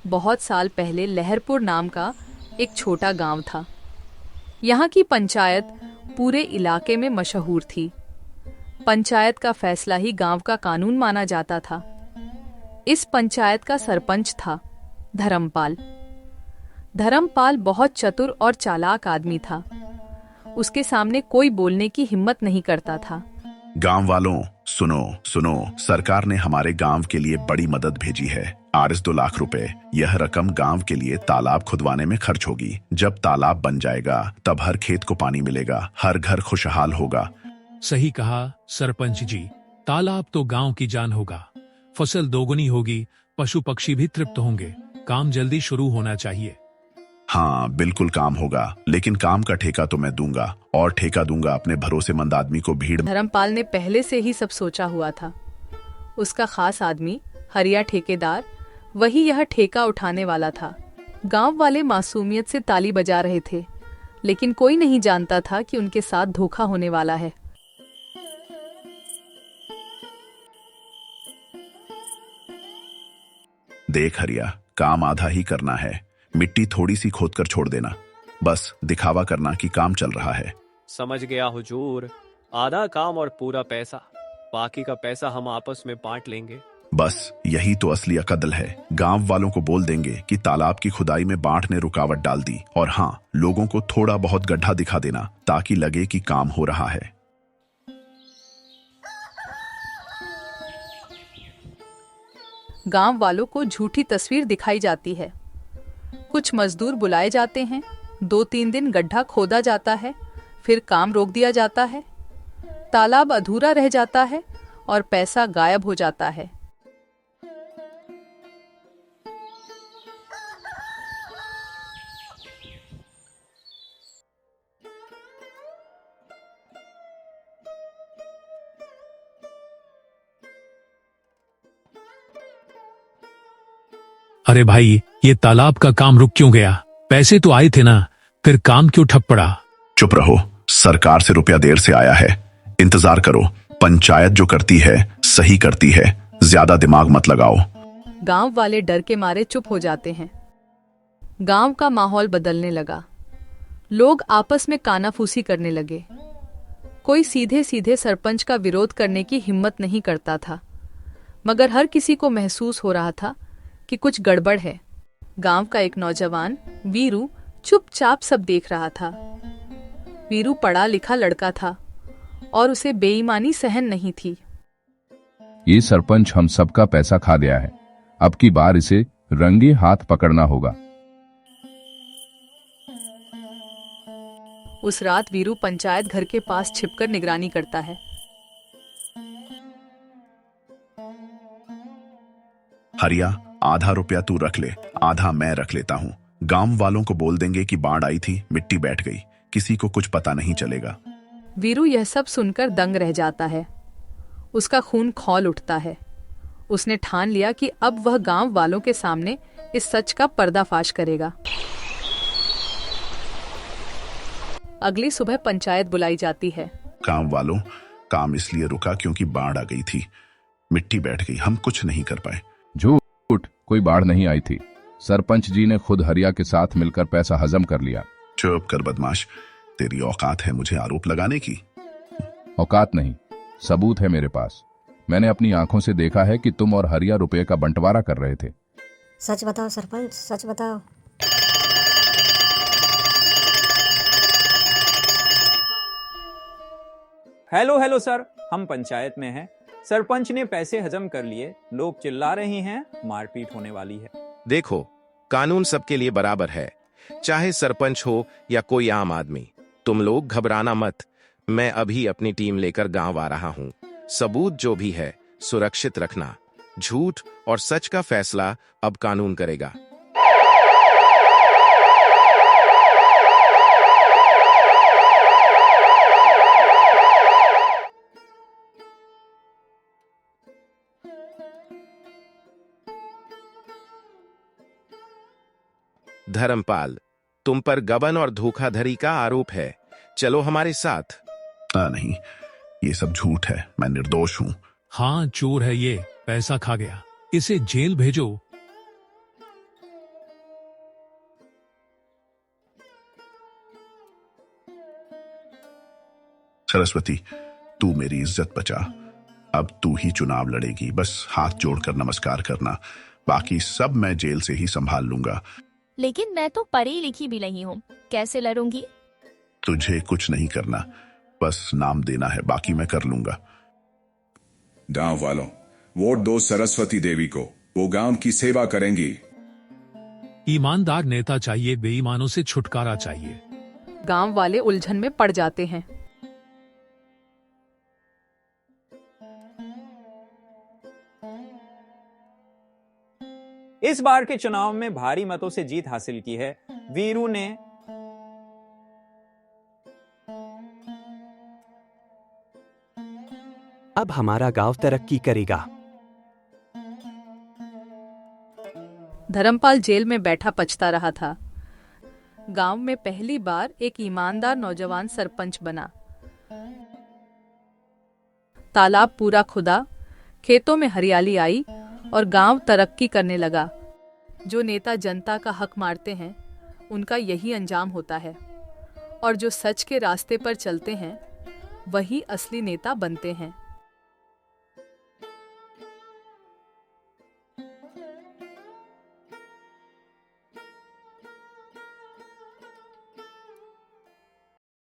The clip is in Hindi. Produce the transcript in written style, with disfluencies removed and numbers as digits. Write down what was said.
बहुत साल पहले लहरपुर नाम का एक छोटा गांव था। यहाँ की पंचायत पूरे इलाके में मशहूर थी। पंचायत का फैसला ही गांव का कानून माना जाता था। इस पंचायत का सरपंच था धर्मपाल। धर्मपाल बहुत चतुर और चालाक आदमी था। उसके सामने कोई बोलने की हिम्मत नहीं करता था। गांव वालों, सुनो सुनो, सरकार ने हमारे गांव के लिए बड़ी मदद भेजी है। आरएस 2 लाख रुपए। यह रकम गांव के लिए तालाब खुदवाने में खर्च होगी। जब तालाब बन जाएगा तब हर खेत को पानी मिलेगा, हर घर खुशहाल होगा। सही कहा सरपंच जी, तालाब तो गांव की जान होगा। फसल दोगुनी होगी, पशु पक्षी भी तृप्त होंगे। काम जल्दी शुरू होना चाहिए। हाँ बिल्कुल काम होगा, लेकिन काम का ठेका तो मैं दूंगा, और ठेका दूंगा अपने भरोसेमंद आदमी को। भीड़ धर्मपाल ने पहले से ही सब सोचा हुआ था। उसका खास आदमी हरिया ठेकेदार, वही यह ठेका उठाने वाला था। गांव वाले मासूमियत से ताली बजा रहे थे, लेकिन कोई नहीं जानता था कि उनके साथ धोखा होने वाला है। देख हरिया, काम आधा ही करना है। मिट्टी थोड़ी सी खोदकर छोड़ देना, बस दिखावा करना कि काम चल रहा है। समझ गया हुजूर। आधा काम और पूरा पैसा, बाकी का पैसा हम आपस में बांट लेंगे। बस यही तो असली अकदल है। गांव वालों को बोल देंगे कि तालाब की खुदाई में बाढ़ ने रुकावट डाल दी, और हाँ, लोगों को थोड़ा बहुत गड्ढा दिखा देना ताकि लगे कि काम हो रहा है। गांव वालों को झूठी तस्वीर दिखाई जाती है। कुछ मजदूर बुलाए जाते हैं, 2-3 दिन गड्ढा खोदा जाता है, फिर काम रोक दिया जाता है, तालाब अधूरा रह जाता है और पैसा गायब हो जाता है। अरे भाई, ये तालाब का काम रुक क्यों गया? पैसे तो आए थे ना, फिर काम क्यों ठप पड़ा? चुप रहो, सरकार से रुपया देर से आया है। इंतजार करो, पंचायत जो करती है सही करती है, ज्यादा दिमाग मत लगाओ। गांव वाले डर के मारे चुप हो जाते हैं। गांव का माहौल बदलने लगा। लोग आपस में कानाफूसी करने लगे। कोई सीधे सीधे सरपंच का विरोध करने की हिम्मत नहीं करता था, मगर हर किसी को महसूस हो रहा था कि कुछ गड़बड़ है। गांव का एक नौजवान वीरू चुपचाप सब देख रहा था। वीरू पढ़ा लिखा लड़का था और उसे बेईमानी सहन नहीं थी। ये सरपंच हम सबका पैसा खा गया है, अब की बार इसे रंगे हाथ पकड़ना होगा। उस रात वीरू पंचायत घर के पास छिपकर निगरानी करता है। हरिया, आधा रुपया तू रख ले, आधा मैं रख लेता हूँ। गांव वालों को बोल देंगे कि बाढ़ आई थी, मिट्टी बैठ गई, किसी को कुछ पता नहीं चलेगा। वीरू यह सब सुनकर दंग रह जाता है। उसका खून खौल उठता है। उसने ठान लिया कि अब वह गांव वालों के सामने इस सच का पर्दाफाश करेगा। अगली सुबह पंचायत बुलाई जाती है। गांव वालों, काम इसलिए रुका क्योंकि बाढ़ आ गई थी, मिट्टी बैठ गई, हम कुछ नहीं कर पाए। झूठ, कोई बाढ़ नहीं आई थी। सरपंच जी ने खुद हरिया के साथ मिलकर पैसा हजम कर लिया। चुप कर बदमाश, तेरी औकात है मुझे आरोप लगाने की? औकात नहीं, सबूत है मेरे पास। मैंने अपनी आंखों से देखा है कि तुम और हरिया रुपये का बंटवारा कर रहे थे। सच बताओ सरपंच, सच बताओ। हेलो हेलो सर, हम पंचायत में हैं। सरपंच ने पैसे हजम कर लिए, लोग चिल्ला रहे हैं, मारपीट होने वाली है। देखो, कानून सबके लिए बराबर है, चाहे सरपंच हो या कोई आम आदमी। तुम लोग घबराना मत, मैं अभी अपनी टीम लेकर गांव आ रहा हूं। सबूत जो भी है सुरक्षित रखना। झूठ और सच का फैसला अब कानून करेगा। धर्मपाल, तुम पर गबन और धोखाधड़ी का आरोप है, चलो हमारे साथ। नहीं, ये सब झूठ है, मैं निर्दोष हूँ। हाँ, चोर है ये, पैसा खा गया, इसे जेल भेजो। सरस्वती, तू मेरी इज्जत बचा। अब तू ही चुनाव लड़ेगी, बस हाथ जोड़कर नमस्कार करना, बाकी सब मैं जेल से ही संभाल लूंगा। लेकिन मैं तो पढ़ी लिखी भी नहीं हूँ, कैसे लड़ूंगी? तुझे कुछ नहीं करना, बस नाम देना है, बाकी मैं कर लूंगा। गांव वालों, वोट दो सरस्वती देवी को, वो गांव की सेवा करेंगी। ईमानदार नेता चाहिए, बेईमानों से छुटकारा चाहिए। गांव वाले उलझन में पड़ जाते हैं। इस बार के चुनाव में भारी मतों से जीत हासिल की है वीरू ने। अब हमारा गांव तरक्की करेगा। धर्मपाल जेल में बैठा पछता रहा था। गांव में पहली बार एक ईमानदार नौजवान सरपंच बना। तालाब पूरा खुदा, खेतों में हरियाली आई और गांव तरक्की करने लगा। जो नेता जनता का हक मारते हैं, उनका यही अंजाम होता है, और जो सच के रास्ते पर चलते हैं, वही असली नेता बनते हैं।